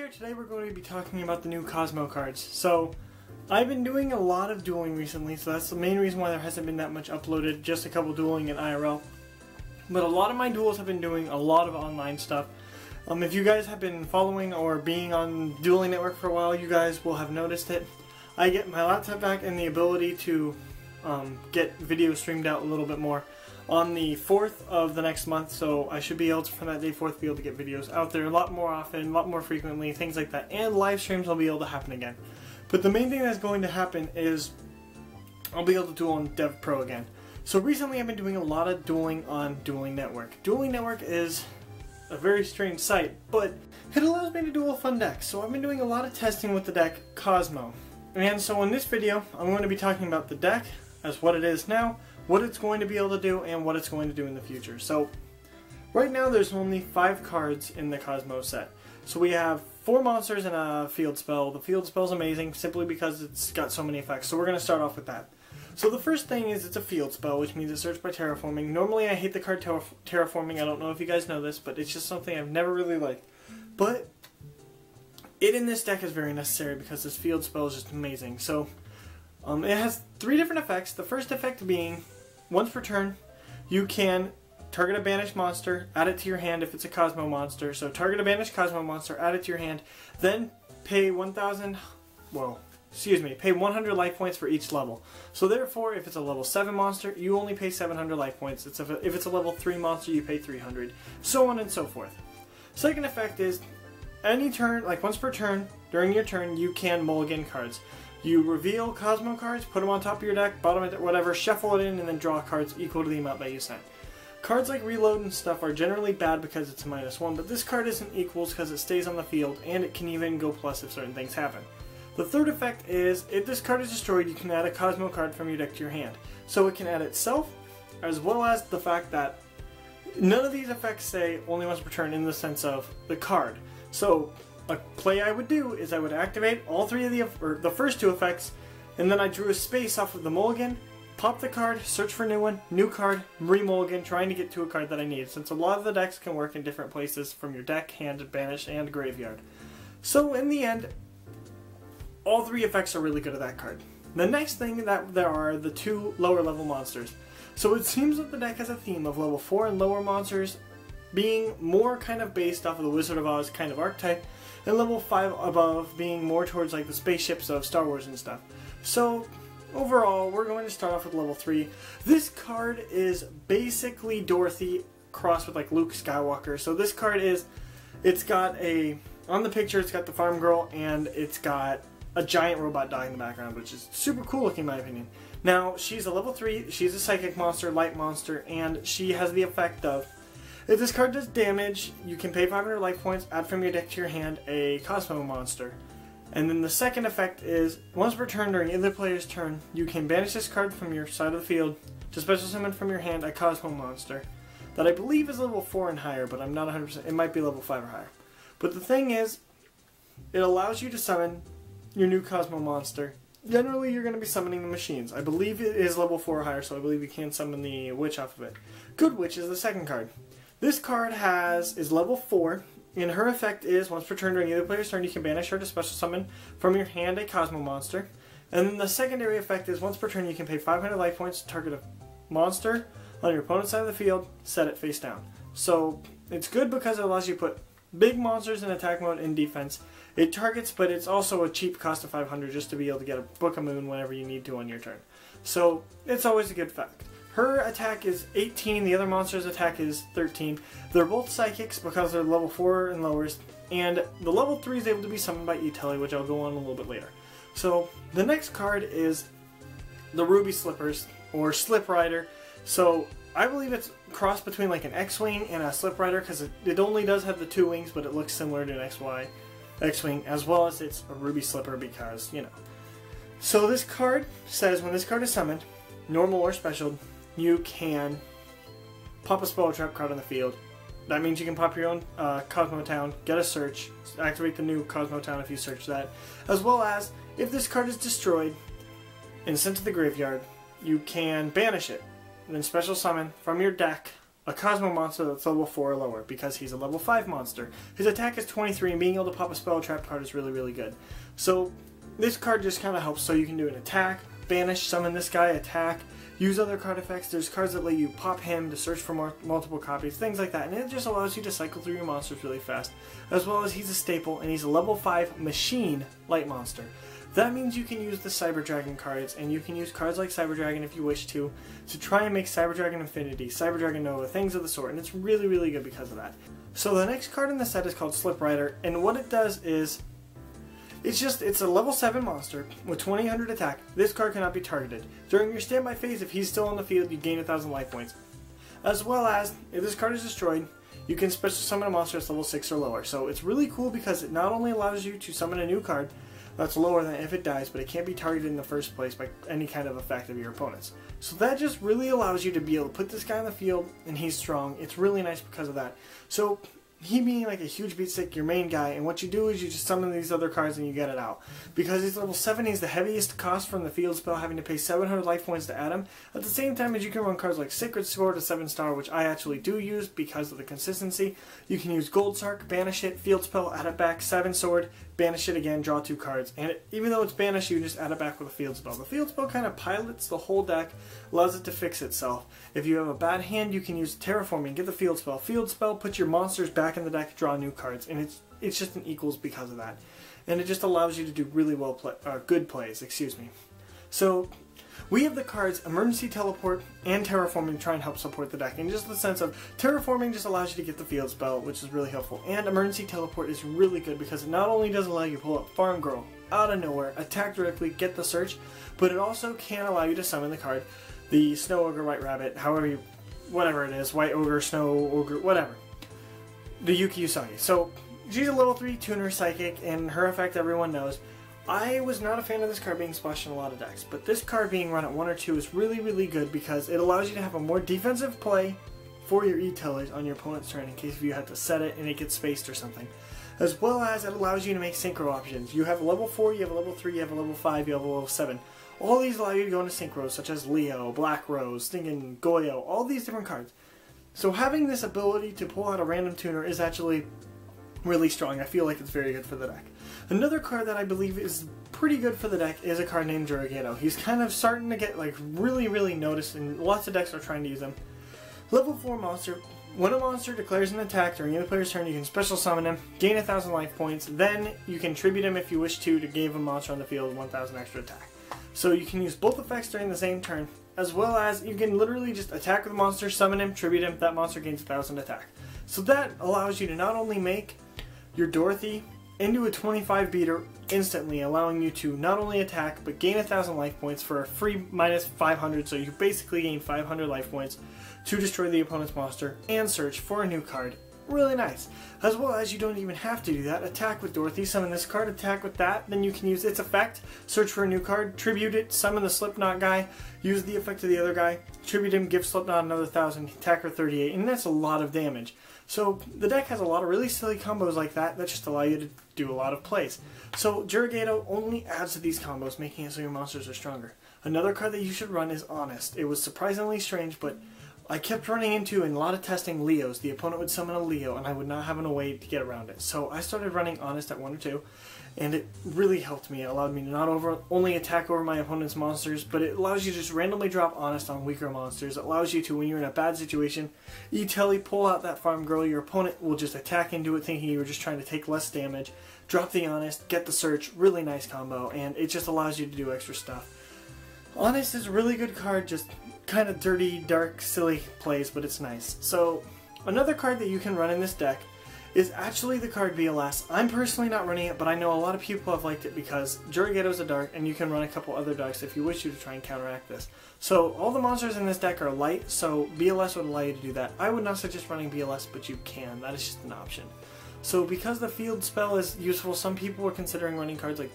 there, today we're going to be talking about the new Cosmo cards. So, I've been doing a lot of dueling recently, so that's the main reason why there hasn't been that much uploaded, just a couple dueling in IRL. But a lot of my duels have been doing a lot of online stuff. If you guys have been following or being on DuelingNetwork for a while, you guys will have noticed it. I get my laptop back and the ability to get video streamed out a little bit more on the 4th of the next month, so I should be able to, from that day 4th, be able to get videos out there a lot more often, a lot more frequently, things like that, and live streams will be able to happen again. But the main thing that's going to happen is I'll be able to duel on DevPro again. So recently I've been doing a lot of dueling on DuelingNetwork. DuelingNetwork is a very strange site, but it allows me to duel fun decks. So I've been doing a lot of testing with the deck Cosmo. And so in this video, I'm going to be talking about the deck as what it is now, what it's going to be able to do, and what it's going to do in the future. So right now there's only 5 cards in the Cosmo set. So we have 4 monsters and a field spell. The field spell is amazing simply because it's got so many effects. So we're going to start off with that. So the first thing is it's a field spell, which means it's searched by terraforming. Normally I hate the card terraforming. I don't know if you guys know this, but it's just something I've never really liked. But it in this deck is very necessary because this field spell is just amazing. So it has 3 different effects. The first effect being, once per turn, you can target a banished monster, add it to your hand if it's a Cosmo monster. So target a banished Cosmo monster, add it to your hand, then pay 100 life points for each level. So therefore, if it's a level 7 monster, you only pay 700 life points. If it's a level 3 monster, you pay 300. So on and so forth. Second effect is, any turn, like once per turn, during your turn, you can mulligan cards. You reveal Cosmo cards, put them on top of your deck, bottom of it, whatever, shuffle it in, and then draw cards equal to the amount that you sent. Cards like Reload and stuff are generally bad because it's a -1, but this card isn't equals because it stays on the field, and it can even go plus if certain things happen. The third effect is, if this card is destroyed, you can add a Cosmo card from your deck to your hand. So it can add itself, as well as the fact that none of these effects say only once per turn in the sense of the card. So a play I would do is I would activate all 3 of the first 2 effects, and then I drew a space off of the mulligan, pop the card, search for a new one, new card, re-mulligan, trying to get to a card that I need, since a lot of the decks can work in different places from your deck, hand, banish, and graveyard. So in the end, all 3 effects are really good at that card. The next thing that there are the 2 lower level monsters. So it seems that the deck has a theme of level 4 and lower monsters being more kind of based off of the Wizard of Oz kind of archetype, and level 5 above being more towards like the spaceships of Star Wars and stuff. So overall, we're going to start off with level 3. This card is basically Dorothy crossed with like Luke Skywalker. So this card is, it's got a, on the picture it's got the farm girl and it's got a giant robot dog in the background, which is super cool looking in my opinion. Now, she's a level 3, she's a psychic monster, light monster, and she has the effect of, if this card does damage, you can pay 500 life points, add from your deck to your hand a Cosmo monster. And then the second effect is, once per turn during either player's turn, you can banish this card from your side of the field to special summon from your hand a Cosmo monster that I believe is level 4 and higher, but I'm not 100%, it might be level 5 or higher. But the thing is, it allows you to summon your new Cosmo monster. Generally, you're going to be summoning the machines. I believe it is level 4 or higher, so I believe you can summon the witch off of it. Good Witch is the second card. This card is level 4, and her effect is, once per turn during either player's turn, you can banish her to special summon from your hand a Cosmo monster. And then the secondary effect is, once per turn, you can pay 500 life points to target a monster on your opponent's side of the field, set it face down. So it's good because it allows you to put big monsters in attack mode and defense. It targets, but it's also a cheap cost of 500 just to be able to get a Book of Moon whenever you need to on your turn. So it's always a good fact. Her attack is 18, the other monster's attack is 13. They're both psychics because they're level 4 and lowers, and the level 3 is able to be summoned by E-Telly, which I'll go on a little bit later. So the next card is the Ruby Slippers, or Slip Rider. So I believe it's a cross between like an X-Wing and a Slip Rider because it only does have the 2 wings, but it looks similar to an X-Wing, as well as it's a Ruby Slipper because, you know. So this card says when this card is summoned, normal or special, you can pop a spell trap card on the field. That means you can pop your own Cosmo Town, get a search, activate the new Cosmo Town if you search that, as well as, if this card is destroyed and sent to the graveyard, you can banish it, and then special summon from your deck a Cosmo monster that's level 4 or lower because he's a level 5 monster. His attack is 23 and being able to pop a spell trap card is really, really good. So this card just kind of helps, so you can do an attack, banish, summon this guy, attack, use other card effects. There's cards that let you pop him to search for multiple copies, things like that. And it just allows you to cycle through your monsters really fast. As well as he's a staple and he's a level 5 machine light monster. That means you can use the Cyber Dragon cards, and you can use cards like Cyber Dragon if you wish to try and make Cyber Dragon Infinity, Cyber Dragon Nova, things of the sort, and it's really, really good because of that. So the next card in the set is called Slip Rider, and what it does is, it's a level 7 monster with 2000 attack. This card cannot be targeted. During your standby phase, if he's still on the field, you gain 1000 life points. As well as, if this card is destroyed, you can special summon a monster that's level 6 or lower. So it's really cool because it not only allows you to summon a new card that's lower than if it dies, but it can't be targeted in the first place by any kind of effect of your opponents. So that just really allows you to be able to put this guy on the field, and he's strong. It's really nice because of that. So he being like a huge beat stick, your main guy, and what you do is you just summon these other cards and you get it out. Because he's level 7, he's the heaviest cost from the field spell, having to pay 700 life points to add him. At the same time as you can run cards like Sacred Sword, a 7-star, which I actually do use because of the consistency. You can use Gold Sark, banish it, field spell, add it back, 7 sword, banish it again, draw 2 cards. And even though it's banished, you just add it back with a field spell. The field spell kind of pilots the whole deck, allows it to fix itself. If you have a bad hand, you can use Terraforming, get the field spell. Field spell, put your monsters back in the deck, draw new cards, and it's just an equals because of that. And it just allows you to do really good plays, excuse me. So we have the cards Emergency Teleport and Terraforming to try and help support the deck. In just the sense of Terraforming just allows you to get the field spell, which is really helpful. And Emergency Teleport is really good because it not only does allow you to pull up Farm Girl out of nowhere, attack directly, get the search, but it also can allow you to summon the card, the Snow Ogre, White Rabbit, whatever it is, White Ogre, Snow Ogre, whatever. The Yuki Usagi. So she's a level 3 tuner psychic, and her effect everyone knows. I was not a fan of this card being splashed in a lot of decks, but this card being run at 1 or 2 is really, really good because it allows you to have a more defensive play for your E-Tellers on your opponent's turn in case if you had to set it and it gets spaced or something. As well as it allows you to make synchro options. You have a level 4, you have a level 3, you have a level 5, you have a level 7. All these allow you to go into synchros such as Leo, Black Rose, Stingin, Goyo, all these different cards. So having this ability to pull out a random tuner is actually really strong. I feel like it's very good for the deck. Another card that I believe is pretty good for the deck is a card named Jurigato. He's kind of starting to get like really, really noticed, and lots of decks are trying to use him. Level 4 monster. When a monster declares an attack during the player's turn, you can special summon him, gain 1000 life points, then you can tribute him if you wish to give a monster on the field 1000 extra attack. So you can use both effects during the same turn, as well as you can literally just attack with the monster, summon him, tribute him, that monster gains 1000 attack. So that allows you to not only make your Dorothy into a 25 beater instantly, allowing you to not only attack but gain 1000 life points for a free minus 500, so you basically gain 500 life points to destroy the opponent's monster and search for a new card. Really nice. As well as you don't even have to do that. Attack with Dorothy, summon this card, attack with that, then you can use its effect, search for a new card, tribute it, summon the Slipknot guy, use the effect of the other guy, tribute him, give Slipknot another 1000, attack her 38, and that's a lot of damage. So the deck has a lot of really silly combos like that just allow you to do a lot of plays. So Jurigato only adds to these combos, making it so your monsters are stronger. Another card that you should run is Honest. It was surprisingly strange, but I kept running into, in a lot of testing, Leos. The opponent would summon a Leo, and I would not have a way to get around it. So I started running Honest at 1 or 2, and it really helped me. It allowed me to not only attack over my opponent's monsters, but it allows you to just randomly drop Honest on weaker monsters. It allows you to, when you're in a bad situation, E-Telly, pull out that Farm Girl. Your opponent will just attack into it thinking you were just trying to take less damage. Drop the Honest, get the Search. Really nice combo, and it just allows you to do extra stuff. Honest is a really good card, just kind of dirty, dark, silly plays, but it's nice. So another card that you can run in this deck is actually the card BLS. I'm personally not running it, but I know a lot of people have liked it because Jurigato's a dark, and you can run a couple other darks if you wish to try and counteract this. So all the monsters in this deck are light, so BLS would allow you to do that. I would not suggest running BLS, but you can. That is just an option. So because the field spell is useful, some people are considering running cards like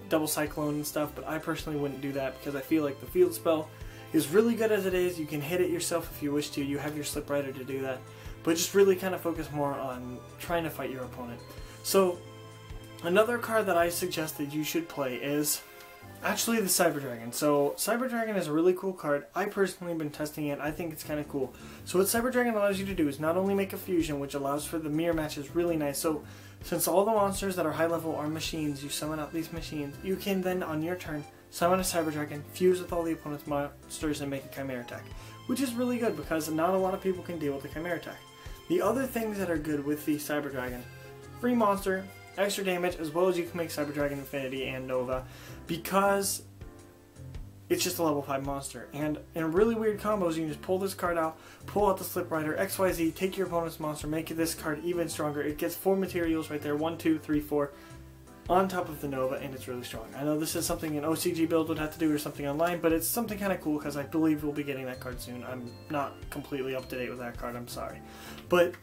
Double Cyclone and stuff, but I personally wouldn't do that because I feel like the field spell is really good as it is. You can hit it yourself if you wish to. You have your Slip Rider to do that. But just really kind of focus more on trying to fight your opponent. So another card that I suggest that you should play is actually the Cyber Dragon. So Cyber Dragon is a really cool card. I personally have been testing it. I think it's kind of cool. So what Cyber Dragon allows you to do is not only make a fusion, which allows for the mirror matches really nice. So since all the monsters that are high level are machines, you summon out these machines, you can then on your turn summon a Cyber Dragon, fuse with all the opponent's monsters, and make a Chimera attack. Which is really good because not a lot of people can deal with the Chimera attack. The other things that are good with the Cyber Dragon: free monster, extra damage, as well as you can make Cyber Dragon Infinity and Nova, because it's just a level 5 monster. And in really weird combos, you can just pull this card out, pull out the Slip Rider, XYZ, take your opponent's monster, make this card even stronger. It gets 4 materials right there, 1, 2, 3, 4, on top of the Nova, and it's really strong. I know this is something an OCG build would have to do or something online, but it's something kind of cool because I believe we'll be getting that card soon. I'm not completely up to date with that card, I'm sorry. But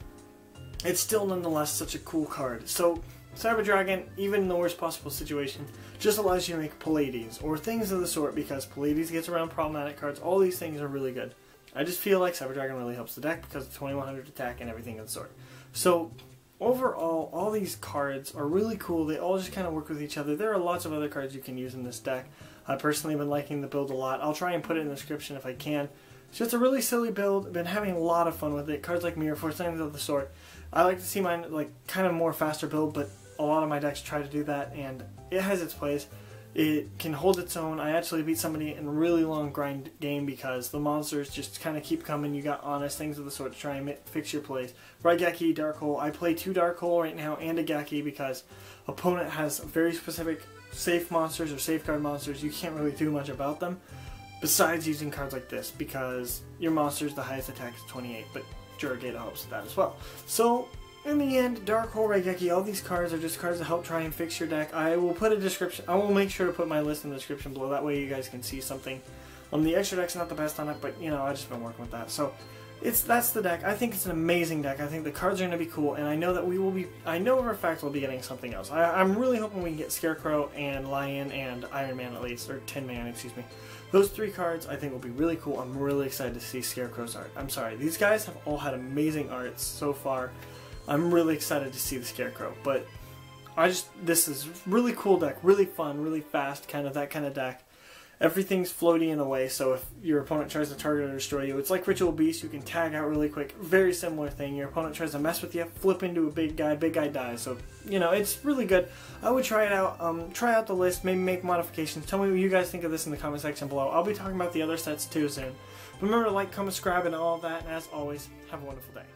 it's still nonetheless such a cool card. So Cyber Dragon, even in the worst possible situation, just allows you to make Pallades or things of the sort, because Pallades gets around problematic cards. All these things are really good. I just feel like Cyber Dragon really helps the deck because of 2100 attack and everything of the sort. So overall, all these cards are really cool. They all just kind of work with each other. There are lots of other cards you can use in this deck. I personally have been liking the build a lot. I'll try and put it in the description if I can. It's just a really silly build. I've been having a lot of fun with it. Cards like Mirror Force, things of the sort. I like to see mine like kind of more faster build, but a lot of my decks try to do that, and it has its place. It can hold its own. I actually beat somebody in a really long grind game because the monsters just kind of keep coming. You got Honest, things of the sort to try and fix your plays. Raigeki, Dark Hole. I play 2 Dark Hole right now and a Geki because opponent has very specific safe monsters or safeguard monsters. You can't really do much about them besides using cards like this, because your monster's the highest attack is 28, but Juragata helps with that as well. So in the end, Dark Hole, Raigeki, all these cards are just cards to help try and fix your deck. I will put a description. I will make sure to put my list in the description below. That way you guys can see something. The extra deck's not the best on it, but you know, I've just been working with that. So that's the deck. I think it's an amazing deck. I think the cards are going to be cool, and I know that I know for a fact we'll be getting something else. I'm really hoping we can get Scarecrow and Lion and Iron Man at least, or Tin Man, excuse me. Those 3 cards I think will be really cool. I'm really excited to see Scarecrow's art. I'm sorry, these guys have all had amazing arts so far. I'm really excited to see the Scarecrow, but this is really cool deck, really fun, really fast, that kind of deck. Everything's floaty in a way, so if your opponent tries to target or destroy you, it's like Ritual Beast, you can tag out really quick. Very similar thing. Your opponent tries to mess with you, flip into a big guy dies. So, you know, it's really good. I would try it out, try out the list, maybe make modifications. Tell me what you guys think of this in the comment section below. I'll be talking about the other sets too soon. But remember to like, comment, subscribe, and all of that, and as always, have a wonderful day.